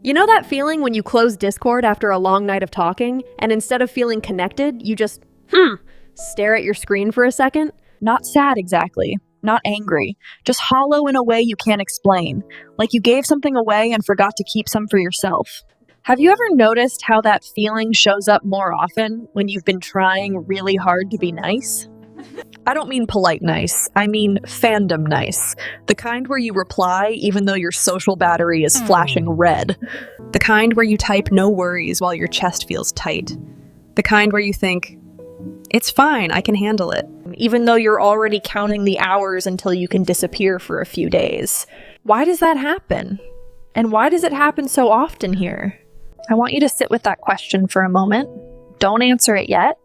You know that feeling when you close Discord after a long night of talking, and instead of feeling connected, you just, stare at your screen for a second? Not sad exactly, not angry, just hollow in a way you can't explain, like you gave something away and forgot to keep some for yourself. Have you ever noticed how that feeling shows up more often when you've been trying really hard to be nice? I don't mean polite nice, I mean fandom nice. The kind where you reply even though your social battery is flashing red. The kind where you type no worries while your chest feels tight. The kind where you think, it's fine, I can handle it, even though you're already counting the hours until you can disappear for a few days. Why does that happen? And why does it happen so often here? I want you to sit with that question for a moment. Don't answer it yet.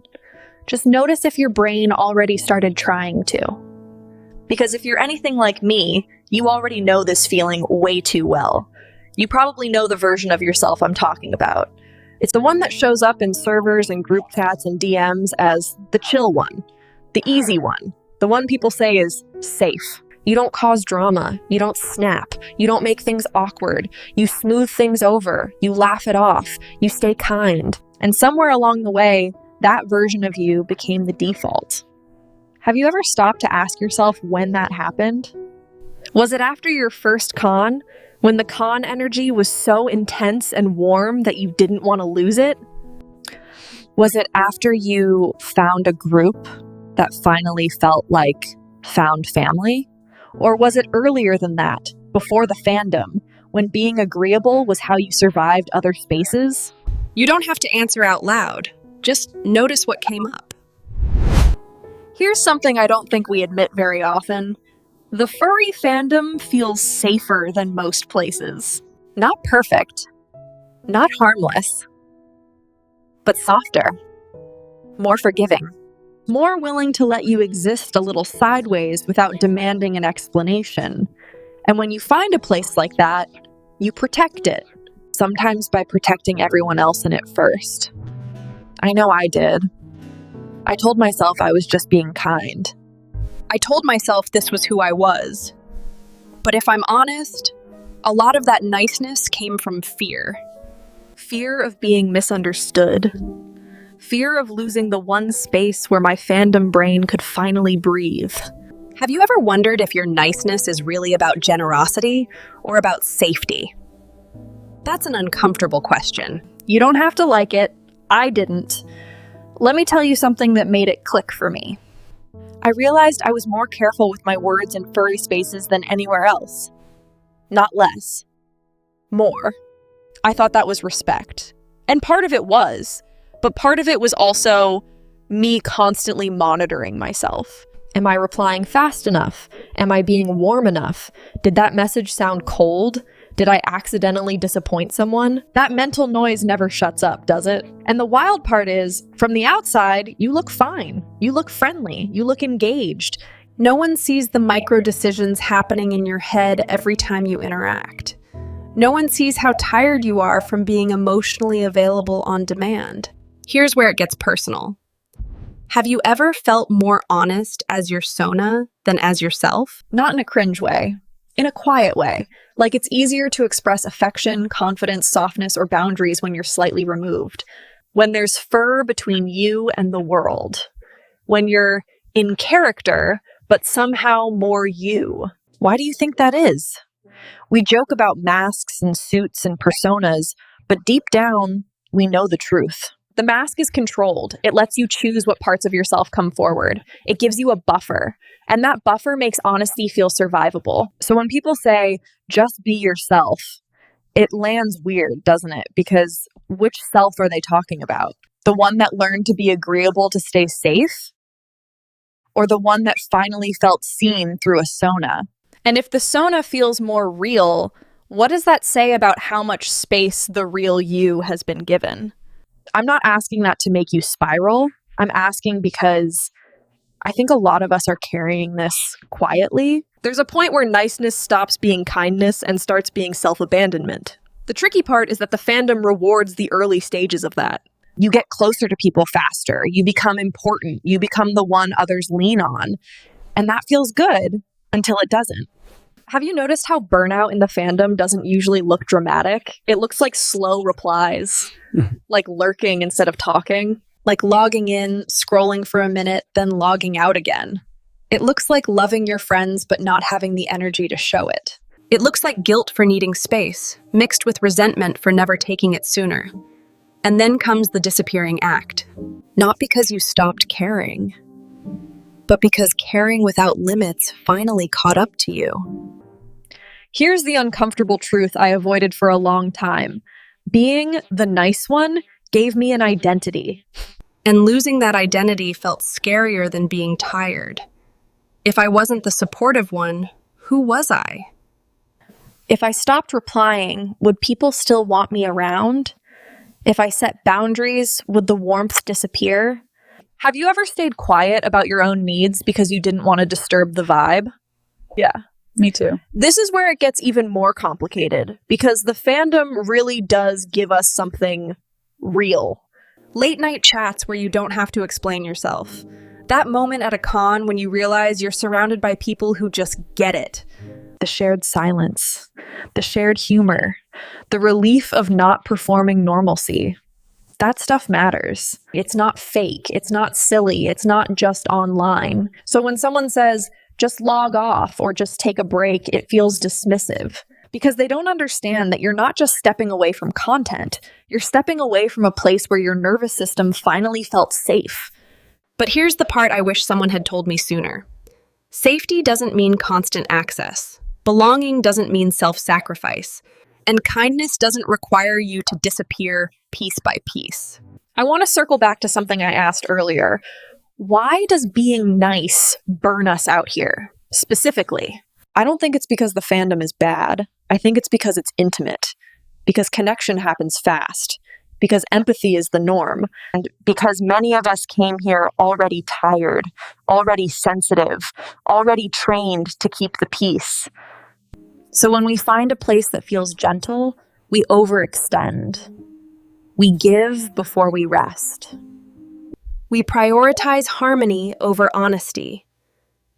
Just notice if your brain already started trying to. Because if you're anything like me, you already know this feeling way too well. You probably know the version of yourself I'm talking about. It's the one that shows up in servers and group chats and DMs as the chill one, the easy one, the one people say is safe. You don't cause drama, you don't snap, you don't make things awkward, you smooth things over, you laugh it off, you stay kind. And somewhere along the way, that version of you became the default. Have you ever stopped to ask yourself when that happened? Was it after your first con, when the con energy was so intense and warm that you didn't want to lose it? Was it after you found a group that finally felt like found family? Or was it earlier than that, before the fandom, when being agreeable was how you survived other spaces? You don't have to answer out loud. Just notice what came up. Here's something I don't think we admit very often. The furry fandom feels safer than most places. Not perfect, not harmless, but softer, more forgiving, more willing to let you exist a little sideways without demanding an explanation. And when you find a place like that, you protect it, sometimes by protecting everyone else in it first. I know I did. I told myself I was just being kind. I told myself this was who I was. But if I'm honest, a lot of that niceness came from fear. Fear of being misunderstood. Fear of losing the one space where my fandom brain could finally breathe. Have you ever wondered if your niceness is really about generosity or about safety? That's an uncomfortable question. You don't have to like it. I didn't. Let me tell you something that made it click for me. I realized I was more careful with my words in furry spaces than anywhere else. Not less. More. I thought that was respect. And part of it was, but part of it was also me constantly monitoring myself. Am I replying fast enough? Am I being warm enough? Did that message sound cold? Did I accidentally disappoint someone? That mental noise never shuts up, does it? And the wild part is, from the outside, you look fine. You look friendly. You look engaged. No one sees the micro decisions happening in your head every time you interact. No one sees how tired you are from being emotionally available on demand. Here's where it gets personal. Have you ever felt more honest as your sona than as yourself? Not in a cringe way. In a quiet way. Like it's easier to express affection, confidence, softness, or boundaries when you're slightly removed. When there's fur between you and the world. When you're in character, but somehow more you. Why do you think that is? We joke about masks and suits and personas, but deep down, we know the truth. The mask is controlled. It lets you choose what parts of yourself come forward. It gives you a buffer. And that buffer makes honesty feel survivable. So when people say, just be yourself, it lands weird, doesn't it? Because which self are they talking about? The one that learned to be agreeable to stay safe? Or the one that finally felt seen through a sona? And if the sona feels more real, what does that say about how much space the real you has been given? I'm not asking that to make you spiral. I'm asking because I think a lot of us are carrying this quietly. There's a point where niceness stops being kindness and starts being self-abandonment. The tricky part is that the fandom rewards the early stages of that. You get closer to people faster. You become important. You become the one others lean on. And that feels good until it doesn't. Have you noticed how burnout in the fandom doesn't usually look dramatic? It looks like slow replies, like lurking instead of talking. Like logging in, scrolling for a minute, then logging out again. It looks like loving your friends but not having the energy to show it. It looks like guilt for needing space, mixed with resentment for never taking it sooner. And then comes the disappearing act. Not because you stopped caring, but because caring without limits finally caught up to you. Here's the uncomfortable truth I avoided for a long time. Being the nice one gave me an identity. And losing that identity felt scarier than being tired. If I wasn't the supportive one, who was I? If I stopped replying, would people still want me around? If I set boundaries, would the warmth disappear? Have you ever stayed quiet about your own needs because you didn't want to disturb the vibe? Yeah, me too. This is where it gets even more complicated, because the fandom really does give us something real. Late night chats where you don't have to explain yourself. That moment at a con when you realize you're surrounded by people who just get it. The shared silence, the shared humor, the relief of not performing normalcy. That stuff matters. It's not fake. It's not silly. It's not just online. So when someone says, just log off or just take a break, it feels dismissive. Because they don't understand that you're not just stepping away from content. You're stepping away from a place where your nervous system finally felt safe. But here's the part I wish someone had told me sooner. Safety doesn't mean constant access. Belonging doesn't mean self-sacrifice. And kindness doesn't require you to disappear piece by piece. I want to circle back to something I asked earlier. Why does being nice burn us out here, specifically? I don't think it's because the fandom is bad. I think it's because it's intimate. Because connection happens fast. Because empathy is the norm. And because many of us came here already tired, already sensitive, already trained to keep the peace. So when we find a place that feels gentle, we overextend. We give before we rest. We prioritize harmony over honesty.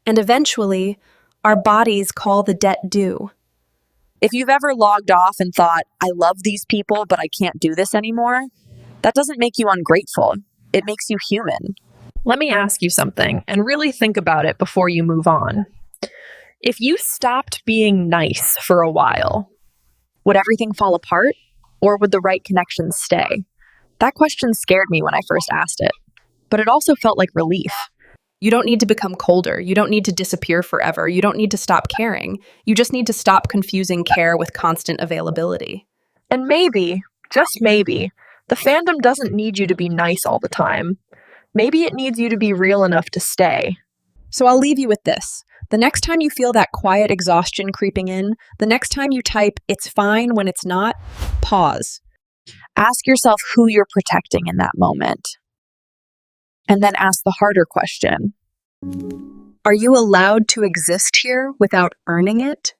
And eventually, our bodies call the debt due. If you've ever logged off and thought, I love these people, but I can't do this anymore, that doesn't make you ungrateful. It makes you human. Let me ask you something, and really think about it before you move on. If you stopped being nice for a while, would everything fall apart, or would the right connections stay? That question scared me when I first asked it, but it also felt like relief. You don't need to become colder. You don't need to disappear forever. You don't need to stop caring. You just need to stop confusing care with constant availability. And maybe, just maybe, the fandom doesn't need you to be nice all the time. Maybe it needs you to be real enough to stay. So I'll leave you with this. The next time you feel that quiet exhaustion creeping in, the next time you type, it's fine when it's not, pause. Ask yourself who you're protecting in that moment. And then ask the harder question. Are you allowed to exist here without earning it?